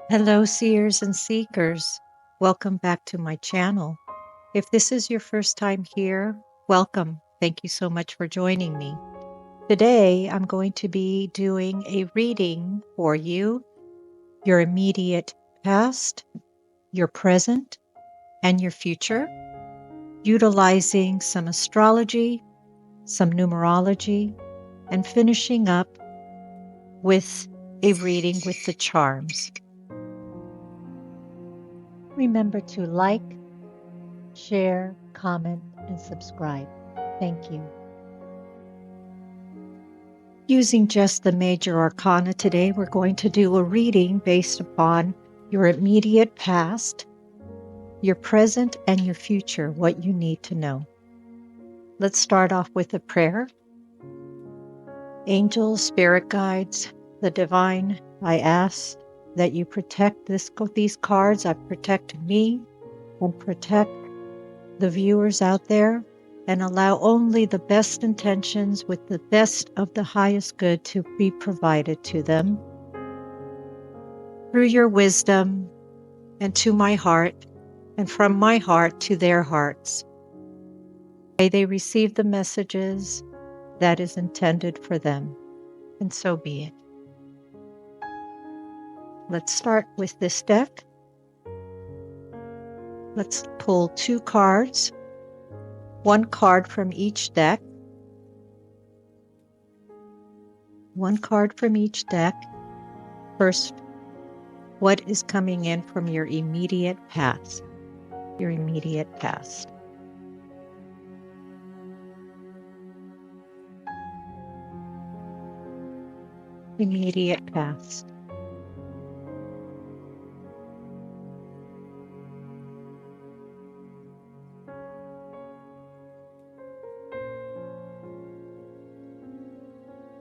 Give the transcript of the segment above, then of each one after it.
Hello, seers and seekers. Welcome back to my channel. If this is your first time here, welcome. Thank you so much for joining me. Today, I'm going to be doing a reading for you, your immediate past, your present, and your future, utilizing some astrology, some numerology, and finishing up with a reading with the charms. Remember to like, share, comment, and subscribe. Thank you. Using just the major arcana today, we're going to do a reading based upon your immediate past, your present, and your future, what you need to know. Let's start off with a prayer. Angels, spirit guides, the divine, I ask that you protect these cards. I protect me and protect the viewers out there, and allow only the best intentions with the best of the highest good to be provided to them. Through your wisdom and to my heart, and from my heart to their hearts. May they receive the messages that is intended for them, and so be it. Let's start with this deck. Let's pull 2 cards, 1 card from each deck. 1 card from each deck. First, what is coming in from your immediate past? Your immediate past. Immediate past.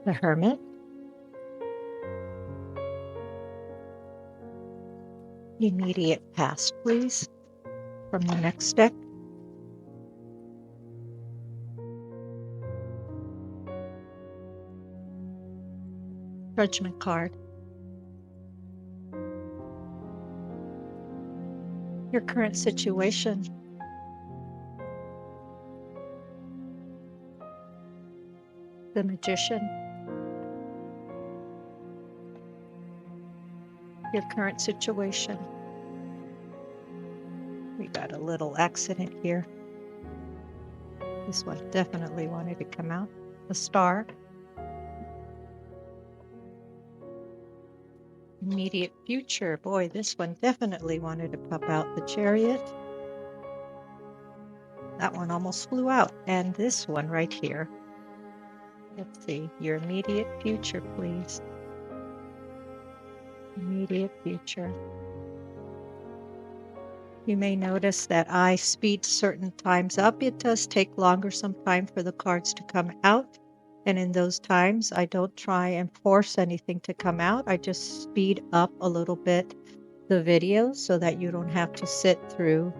The Hermit. Immediate past, please, from the next deck. Judgment card. Your current situation. The Magician. Your current situation. We got a little accident here. This one definitely wanted to come out. The Star. Immediate future. Boy, this one definitely wanted to pop out. The Chariot. That one almost flew out. And this one right here. Let's see. Your immediate future, please. Immediate future. You may notice that I speed certain times up. It does take longer sometimes for the cards to come out. And in those times, I don't try and force anything to come out. I just speed up a little bit the video so that you don't have to sit through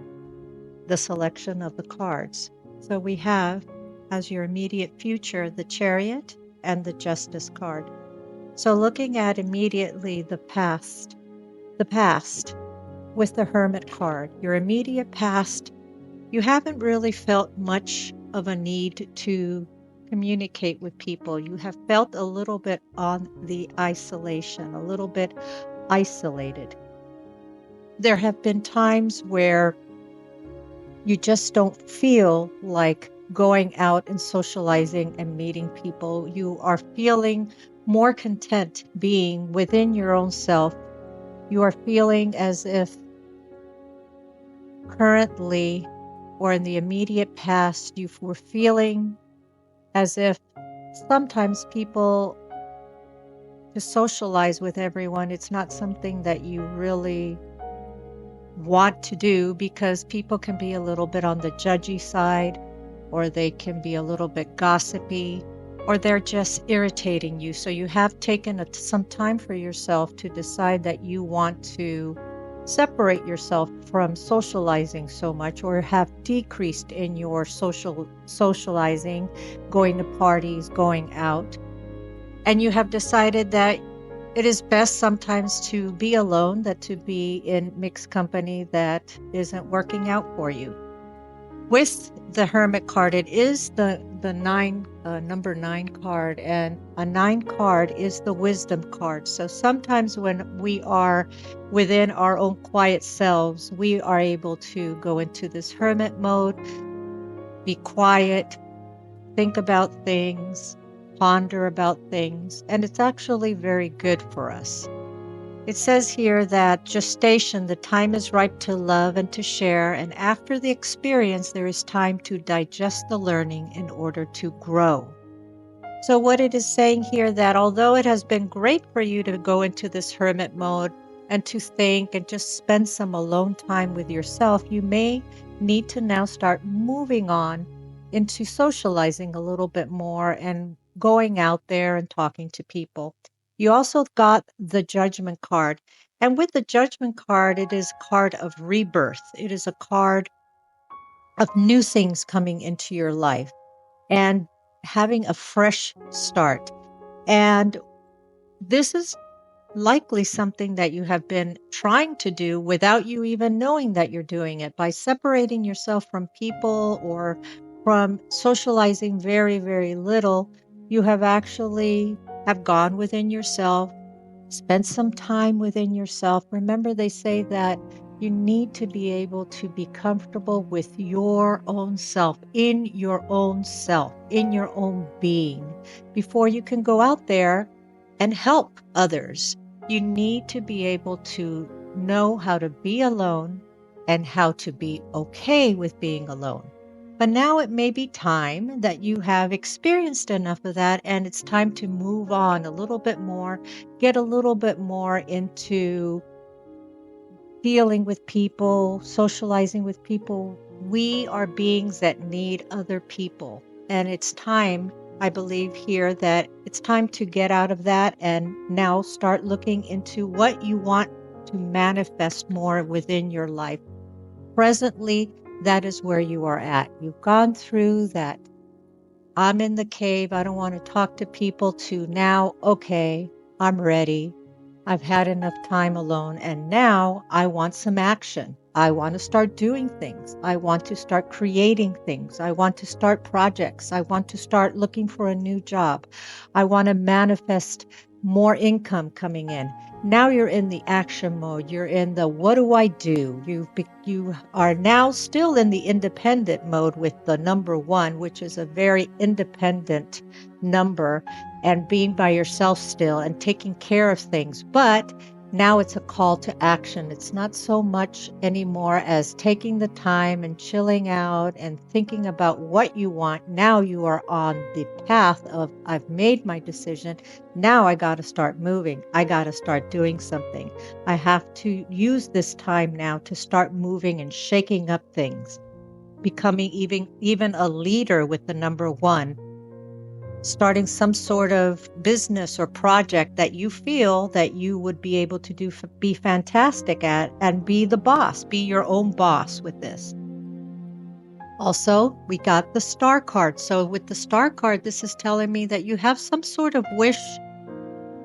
the selection of the cards. So we have, as your immediate future, the Chariot and the Justice card. So looking at immediately the past with the Hermit card, your immediate past, you haven't really felt much of a need to communicate with people. You have felt a little bit on the isolation, a little bit isolated. There have been times where you just don't feel like going out and socializing and meeting people. You are feeling more content being within your own self. You are feeling as if currently or in the immediate past, you were feeling as if sometimes people, to socialize with everyone, it's not something that you really want to do because people can be a little bit on the judgy side, or they can be a little bit gossipy, or they're just irritating you. So you have taken some time for yourself to decide that you want to separate yourself from socializing so much, or have decreased in your socializing, going to parties, going out. And you have decided that it is best sometimes to be alone than to be in mixed company that isn't working out for you. With the Hermit card, it is the number 9 card, and a 9 card is the wisdom card. So sometimes when we are within our own quiet selves, we are able to go into this hermit mode, be quiet, think about things, ponder about things, and it's actually very good for us. It says here that gestation, the time is ripe to love and to share, and after the experience, there is time to digest the learning in order to grow. So what it is saying here, that although it has been great for you to go into this hermit mode and to think and just spend some alone time with yourself, you may need to now start moving on into socializing a little bit more and going out there and talking to people. You also got the Judgment card. And with the Judgment card, it is a card of rebirth. It is a card of new things coming into your life and having a fresh start. And this is likely something that you have been trying to do without you even knowing that you're doing it, by separating yourself from people or from socializing very, very little. You have actually have gone within yourself, spend some time within yourself. Remember, they say that you need to be able to be comfortable with your own self, in your own self, in your own being, before you can go out there and help others. You need to be able to know how to be alone and how to be okay with being alone. But now it may be time that you have experienced enough of that, and it's time to move on a little bit more, get a little bit more into dealing with people, socializing with people. We are beings that need other people. And it's time, I believe here, that it's time to get out of that and now start looking into what you want to manifest more within your life. Presently, that is where you are at. You've gone through that. I'm in the cave, I don't want to talk to people, to now, okay, I'm ready. I've had enough time alone, and now I want some action. I want to start doing things. I want to start creating things. I want to start projects. I want to start looking for a new job. I want to manifest more income coming in. Now you're in the action mode. You're in the what do I do? You are now still in the independent mode with the number 1, which is a very independent number, and being by yourself still and taking care of things. But now it's a call to action. It's not so much anymore as taking the time and chilling out and thinking about what you want. Now you are on the path of, I've made my decision. Now I got to start moving. I got to start doing something. I have to use this time now to start moving and shaking up things, becoming even a leader with the number 1, starting some sort of business or project that you feel that you would be able to do, be fantastic at, and be the boss, be your own boss with this. Also, we got the Star card. So with the Star card, this is telling me that you have some sort of wish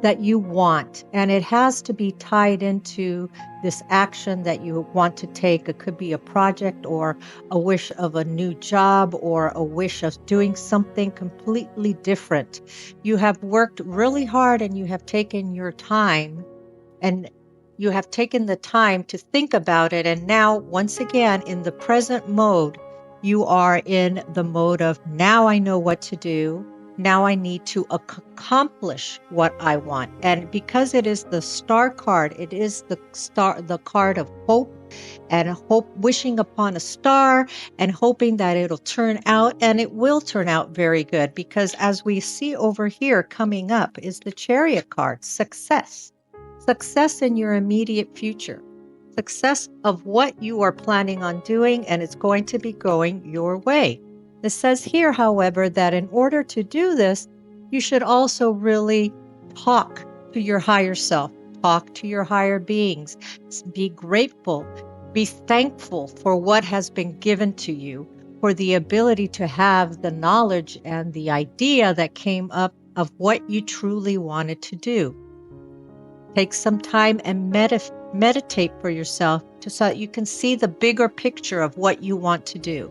that you want, and it has to be tied into this action that you want to take. It could be a project or a wish of a new job or a wish of doing something completely different. You have worked really hard and you have taken your time, and you have taken the time to think about it. And now, once again, in the present mode, you are in the mode of, now I know what to do. Now I need to accomplish what I want. And because it is the Star card, it is the card of hope, and hope, wishing upon a star and hoping that it'll turn out, and it will turn out very good, because as we see over here coming up is the Chariot card, success. Success in your immediate future. Success of what you are planning on doing, and it's going to be going your way. It says here, however, that in order to do this, you should also really talk to your higher self, talk to your higher beings, be grateful, be thankful for what has been given to you, for the ability to have the knowledge and the idea that came up of what you truly wanted to do. Take some time and meditate for yourself so that you can see the bigger picture of what you want to do.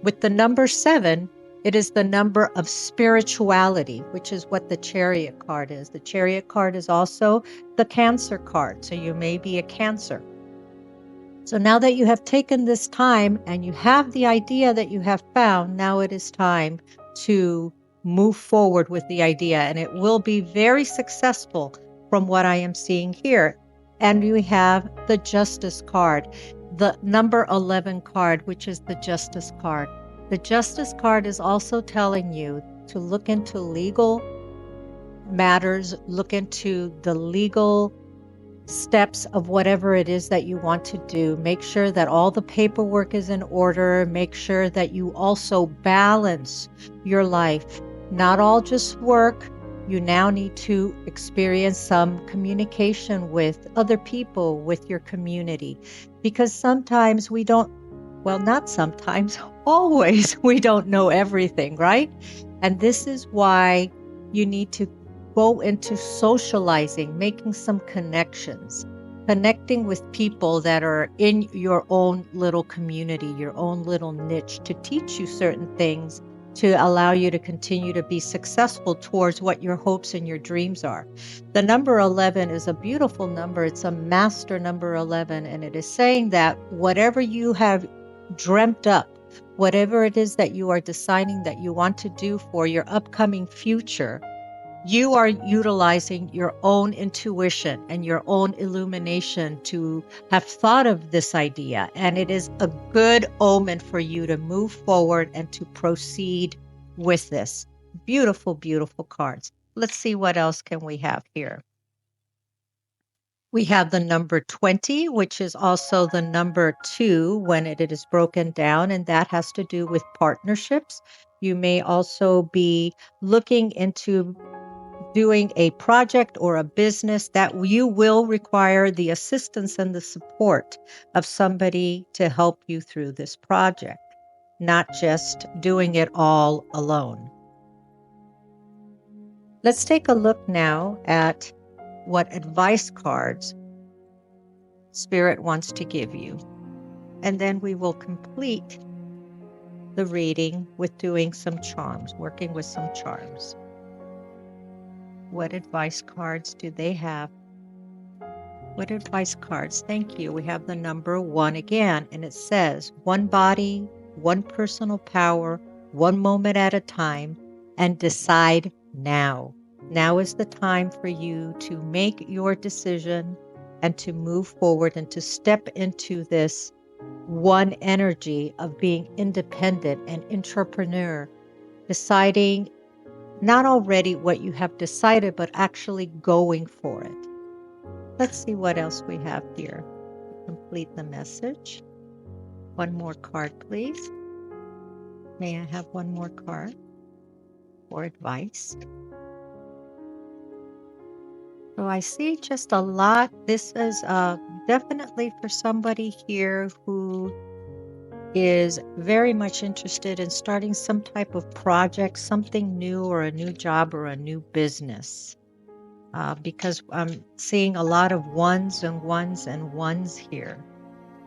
With the number 7, it is the number of spirituality, which is what the Chariot card is. The Chariot card is also the Cancer card, so you may be a Cancer. So now that you have taken this time and you have the idea that you have found, now it is time to move forward with the idea, and it will be very successful from what I am seeing here. And we have the Justice card, the number 11 card, which is the Justice card. The Justice card is also telling you to look into legal matters, look into the legal steps of whatever it is that you want to do. Make sure that all the paperwork is in order. Make sure that you also balance your life, not all just work. You now need to experience some communication with other people, with your community, because sometimes we don't, well, not sometimes, always we don't know everything, right? And this is why you need to go into socializing, making some connections, connecting with people that are in your own little community, your own little niche, to teach you certain things, to allow you to continue to be successful towards what your hopes and your dreams are. The number 11 is a beautiful number. It's a master number 11, and it is saying that whatever you have dreamt up, whatever it is that you are deciding that you want to do for your upcoming future, you are utilizing your own intuition and your own illumination to have thought of this idea. And it is a good omen for you to move forward and to proceed with this. Beautiful, beautiful cards. Let's see what else can we have here. We have the number 20, which is also the number 2 when it is broken down, and that has to do with partnerships. You may also be looking into doing a project or a business that you will require the assistance and the support of somebody to help you through this project, not just doing it all alone. Let's take a look now at what advice cards Spirit wants to give you. And then we will complete the reading with doing some charms, working with some charms. What advice cards do they have? What advice cards? Thank you. We have the number 1 again, and it says, one body, one personal power, one moment at a time, and decide now. Now is the time for you to make your decision and to move forward and to step into this one energy of being independent and entrepreneur, deciding not already what you have decided, but actually going for it. Let's see what else we have here. Complete the message. One more card, please. May I have one more card for advice? So I see just a lot. This is definitely for somebody here who is very much interested in starting some type of project, something new, or a new job or a new business. Because I'm seeing a lot of ones and ones and ones here.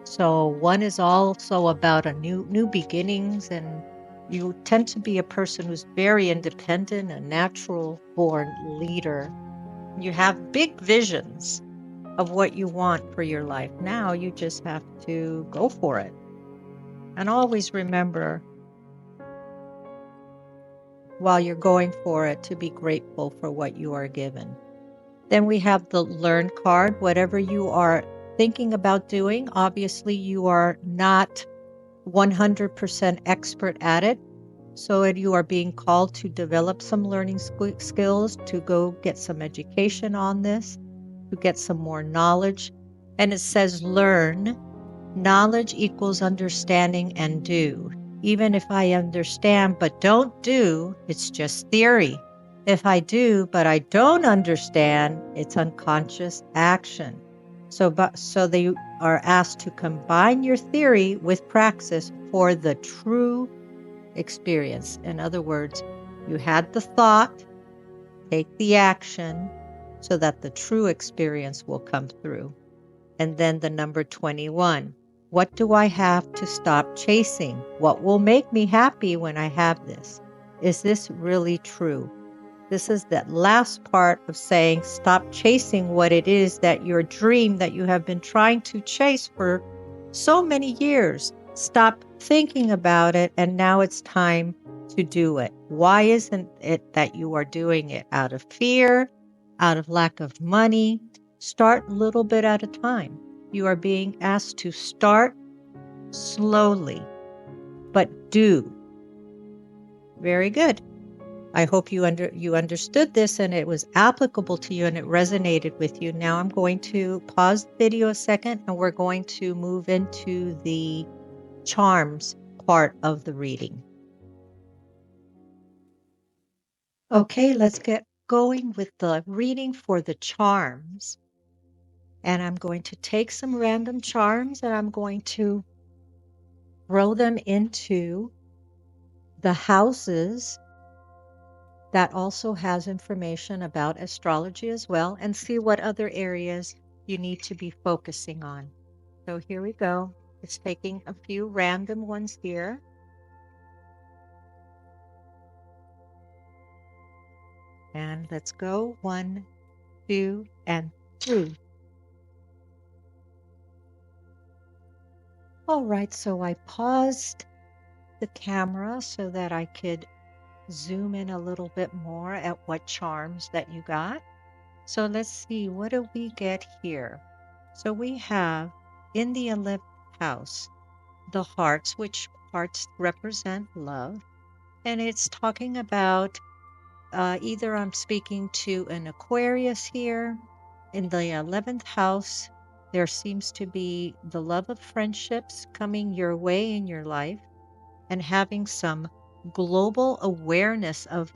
So 1 is also about a new beginnings, and you tend to be a person who's very independent, a natural born leader. You have big visions of what you want for your life. Now you just have to go for it. And always remember, while you're going for it, to be grateful for what you are given. Then we have the Learn card. Whatever you are thinking about doing, obviously you are not 100% expert at it. So you are being called to develop some learning skills, to go get some education on this, to get some more knowledge. And it says learn. Knowledge equals understanding and do. Even if I understand but don't do, it's just theory. If I do but I don't understand, it's unconscious action. So they are asked to combine your theory with praxis for the true experience. In other words, you had the thought, take the action, so that the true experience will come through. And then the number 21. What do I have to stop chasing? What will make me happy when I have this? Is this really true? This is that last part of saying stop chasing what it is that your dream that you have been trying to chase for so many years. Stop thinking about it, and now it's time to do it. Why isn't it that you are doing it? Out of fear, out of lack of money? Start a little bit at a time. You are being asked to start slowly, but do. Very good. I hope you understood this and it was applicable to you and it resonated with you. Now I'm going to pause the video a second and we're going to move into the charms part of the reading. Okay, let's get going with the reading for the charms. And I'm going to take some random charms and I'm going to throw them into the houses that also has information about astrology as well, and see what other areas you need to be focusing on. So here we go. It's taking a few random ones here. And let's go 1, 2, and 3. All right, so I paused the camera so that I could zoom in a little bit more at what charms that you got. So let's see, what do we get here? So we have in the 11th house, the hearts, which hearts represent love. And it's talking about either I'm speaking to an Aquarius here. In the 11th house, there seems to be the love of friendships coming your way in your life and having some global awareness of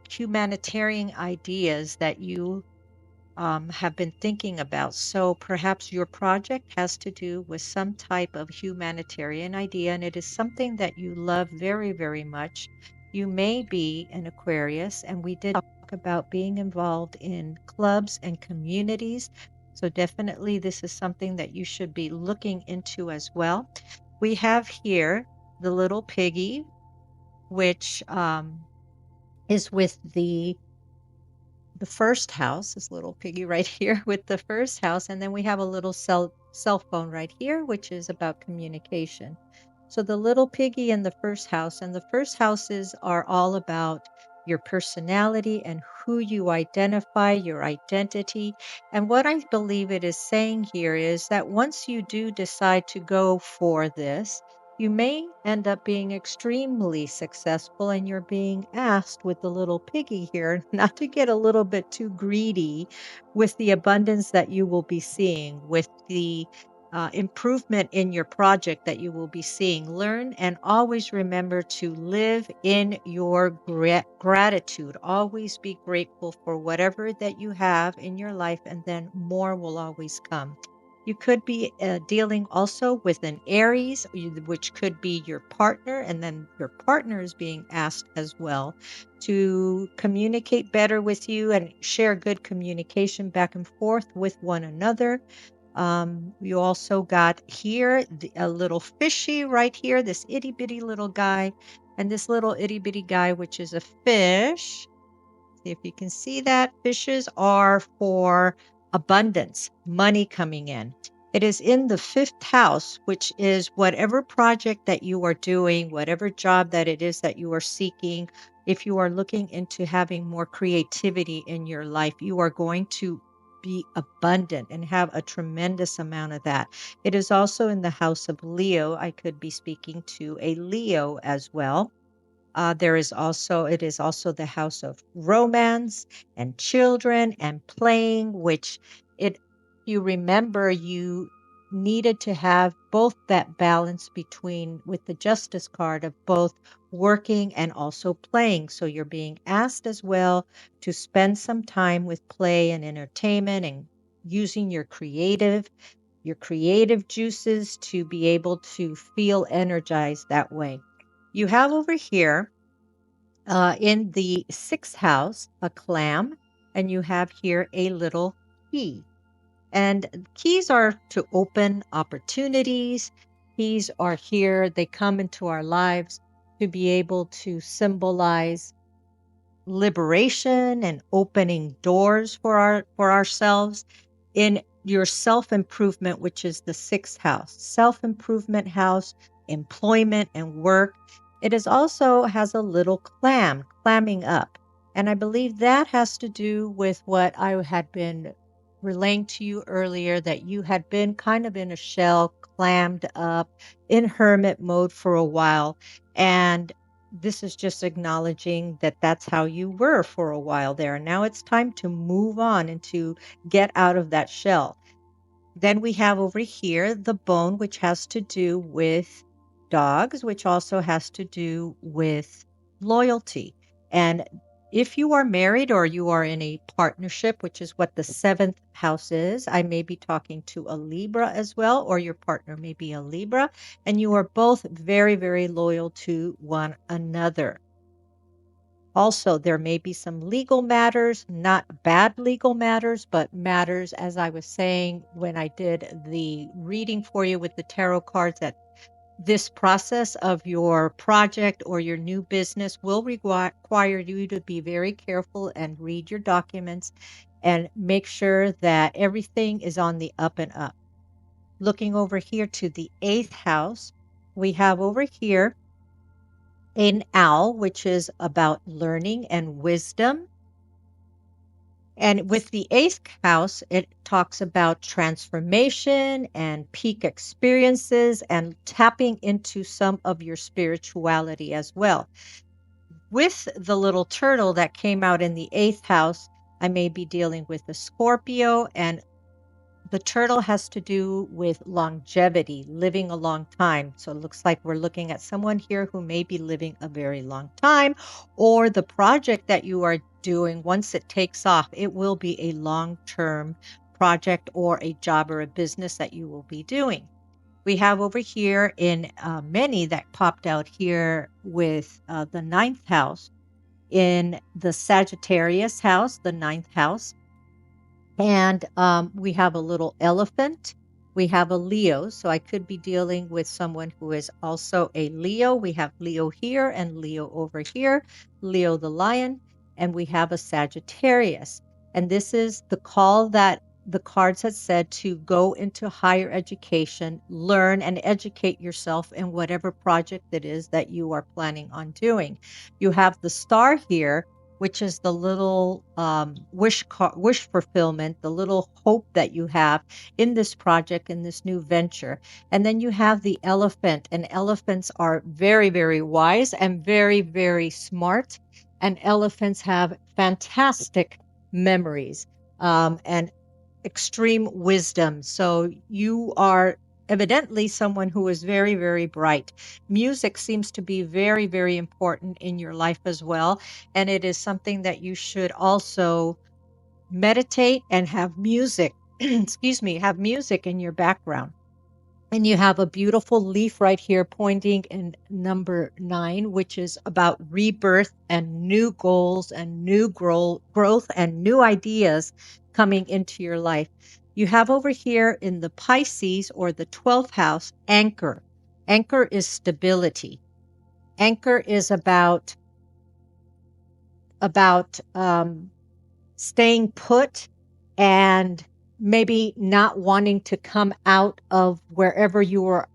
humanitarian ideas that you have been thinking about. So perhaps your project has to do with some type of humanitarian idea, and it is something that you love very, very much. You may be an Aquarius, and we did talk about being involved in clubs and communities. So definitely this is something that you should be looking into as well. We have here the little piggy, which is with the first house, this little piggy right here with the first house. And then we have a little cell phone right here, which is about communication. So the little piggy in the first house, and the first houses are all about your personality and who you identify, your identity. And what I believe it is saying here is that once you do decide to go for this, you may end up being extremely successful, and you're being asked with the little piggy here not to get a little bit too greedy with the abundance that you will be seeing, with the improvement in your project that you will be seeing. Learn and always remember to live in your gratitude. Always be grateful for whatever that you have in your life, and then more will always come. You could be dealing also with an Aries, which could be your partner, and then your partner is being asked as well to communicate better with you and share good communication back and forth with one another. You also got here a little fishy right here, this itty bitty little guy, and this little itty bitty guy, which is a fish. See if you can see that. Fishes are for abundance, money coming in. It is in the 5th house, which is whatever project that you are doing, whatever job that it is that you are seeking. If you are looking into having more creativity in your life, you are going to be abundant and have a tremendous amount of that. It is also in the house of Leo. I could be speaking to a Leo as well. It is also the house of romance and children and playing, which you remember you needed to have both that balance between with the justice card of both working and also playing. So you're being asked as well to spend some time with play and entertainment and using your creative juices to be able to feel energized that way. You have over here in the 6th house a clam, and you have here a little key. And keys are to open opportunities. Keys are here, they come into our lives to be able to symbolize liberation and opening doors for ourselves in your self-improvement, which is the sixth house, self-improvement house, employment and work. It is also has a little clamming up. And I believe that has to do with what I had been relaying to you earlier, that you had been kind of in a shell, clammed up in hermit mode for a while. And this is just acknowledging that that's how you were for a while there. Now it's time to move on and to get out of that shell. Then we have over here the bone, which has to do with dogs, which also has to do with loyalty. And if you are married or you are in a partnership, which is what the seventh house is, I may be talking to a Libra as well, or your partner may be a Libra, and you are both very, very loyal to one another. Also, there may be some legal matters, not bad legal matters, but matters, as I was saying when I did the reading for you with the tarot cards, that this process of your project or your new business will require you to be very careful and read your documents and make sure that everything is on the up and up. Looking over here to the eighth house, we have over here an owl, which is about learning and wisdom. And with the eighth house, it talks about transformation and peak experiences and tapping into some of your spirituality as well. With the little turtle that came out in the eighth house, I may be dealing with a Scorpio, and the turtle has to do with longevity, living a long time. So it looks like we're looking at someone here who may be living a very long time, or the project that you are doing, once it takes off, it will be a long-term project or a job or a business that you will be doing. We have over here in many that popped out here with the ninth house, in the Sagittarius house, the ninth house. And we have a little elephant. We have a Leo. So I could be dealing with someone who is also a Leo. We have Leo here and Leo over here, Leo the lion, and we have a Sagittarius. And this is the call that the cards had said to go into higher education, learn and educate yourself in whatever project it is that you are planning on doing. You have the star here, which is the little wish fulfillment, the little hope that you have in this project, in this new venture. And then you have the elephant, and elephants are very, very wise and very, very smart. And elephants have fantastic memories and extreme wisdom. So you are evidently someone who is very, very bright. Music seems to be very, very important in your life as well. And it is something that you should also meditate and have music, excuse me, have music in your background. And you have a beautiful leaf right here pointing in number 9, which is about rebirth and new goals and new growth and new ideas coming into your life. You have over here in the Pisces or the 12th house, anchor. Anchor is stability. Anchor is about staying put and maybe not wanting to come out of wherever you are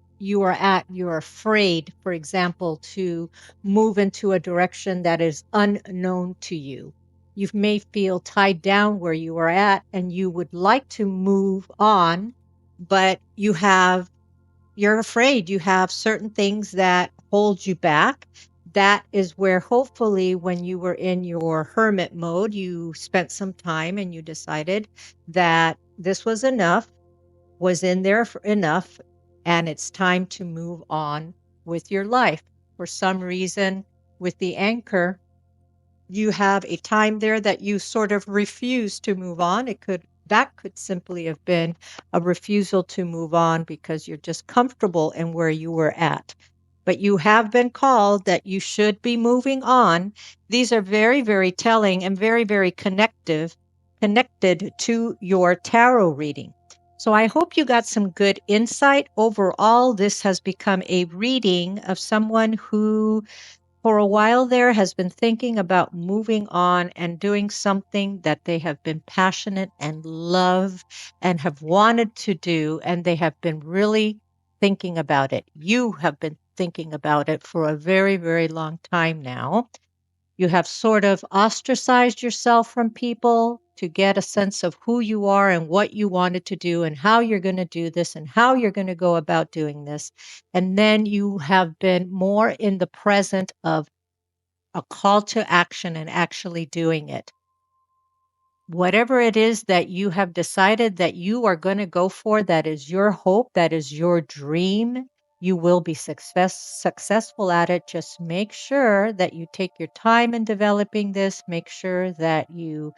at. You're afraid, for example, to move into a direction that is unknown to you. You may feel tied down where you are at and you would like to move on, but you're afraid. You have certain things that hold you back. That is where hopefully when you were in your hermit mode, you spent some time and you decided that this was enough, was in there for enough, and it's time to move on with your life. For some reason, with the anchor, you have a time there that you sort of refuse to move on. That could simply have been a refusal to move on because you're just comfortable in where you were at. But you have been called that you should be moving on. These are very, very telling and very, very connective connected to your tarot reading. So I hope you got some good insight. Overall, this has become a reading of someone who, for a while there, has been thinking about moving on and doing something that they have been passionate and love and have wanted to do, and they have been really thinking about it. You have been thinking about it for a very, very long time now. You have sort of ostracized yourself from people to get a sense of who you are and what you wanted to do and how you're going to do this and how you're going to go about doing this. And then you have been more in the present of a call to action and actually doing it. Whatever it is that you have decided that you are going to go for, that is your hope, that is your dream, you will be successful at it. Just make sure that you take your time in developing this. Make sure that you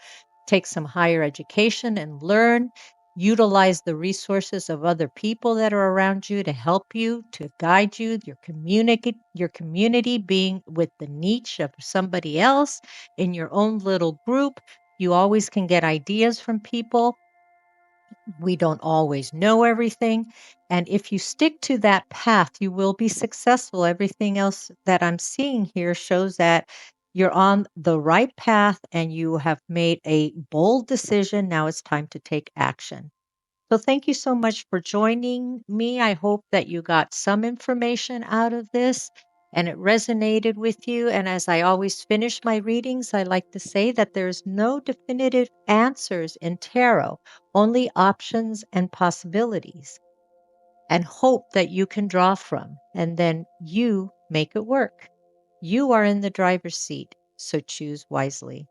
take some higher education and learn. Utilize the resources of other people that are around you to help you, to guide you, your community being with the niche of somebody else in your own little group. You always can get ideas from people. We don't always know everything. And if you stick to that path, you will be successful. Everything else that I'm seeing here shows that you're on the right path and you have made a bold decision. Now it's time to take action. So thank you so much for joining me. I hope that you got some information out of this and it resonated with you. And as I always finish my readings, I like to say that there's no definitive answers in tarot, only options and possibilities and hope that you can draw from. And then you make it work. You are in the driver's seat, so choose wisely.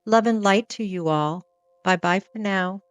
Love and light to you all. Bye bye for now.